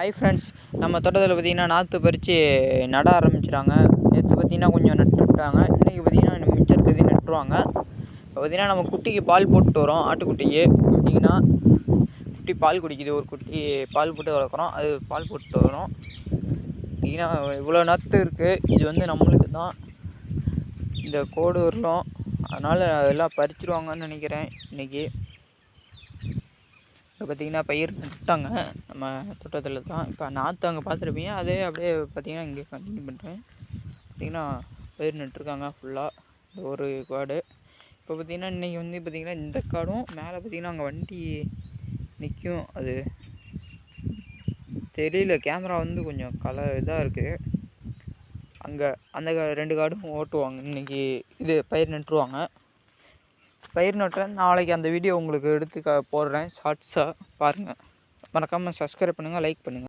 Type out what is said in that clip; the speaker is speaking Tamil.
ஹாய் ஃப்ரெண்ட்ஸ், நம்ம தோட்டத்தில் பார்த்திங்கன்னா நாற்று பறித்து நட ஆரம்பிச்சிட்டாங்க. நேற்று பார்த்திங்கன்னா கொஞ்சம் நட்டுவிட்டாங்க. இன்றைக்கி பார்த்திங்கன்னா மிச்சம் இருக்கிறதையும் நட்டுருவாங்க. இப்போ பார்த்திங்கன்னா நம்ம குட்டிக்கு பால் போட்டு வரோம். ஆட்டுக்குட்டிக்கு பார்த்திங்கன்னா குட்டி பால் குடிக்குது. ஒரு குட்டி பால் போட்டு வளர்க்குறோம். அது பால் போட்டு வரோம். பார்த்திங்கன்னா இவ்வளோ நாற்று இருக்குது. இது வந்து நம்மளுக்கு தான் இந்த கோடு வரலாம். அதனால் எல்லாம் பறிச்சிருவாங்கன்னு நினைக்கிறேன் இன்றைக்கி. இப்போ பார்த்திங்கன்னா பயிர் நட்டாங்க நம்ம தோட்டத்தில் தான். இப்போ நாற்று அங்கே பார்த்துருப்பீங்க, அதே அப்படியே பார்த்திங்கன்னா இங்கே கண்டினியூ பண்ணுறேன். பார்த்திங்கன்னா பயிர் நட்டுருக்காங்க ஃபுல்லாக. இந்த ஒரு காடு இப்போ பார்த்திங்கன்னா இன்றைக்கி வந்து பார்த்திங்கன்னா இந்த காடும் மேலே பார்த்திங்கன்னா அங்கே வண்டி நிற்கும். அது தெரியல, கேமரா வந்து கொஞ்சம் இதாக இருக்குது. அங்கே அந்த ரெண்டு காடும் ஓட்டுவாங்க. இன்றைக்கி இது பயிர் நட்டுருவாங்க. பயிர் நட்டுறேன். நாளைக்கு அந்த வீடியோ உங்களுக்கு எடுத்து போடுறேன் ஷார்ட்ஸாக பாருங்கள். மறக்காமல் சப்ஸ்கிரைப் பண்ணுங்கள், லைக் பண்ணுங்கள்.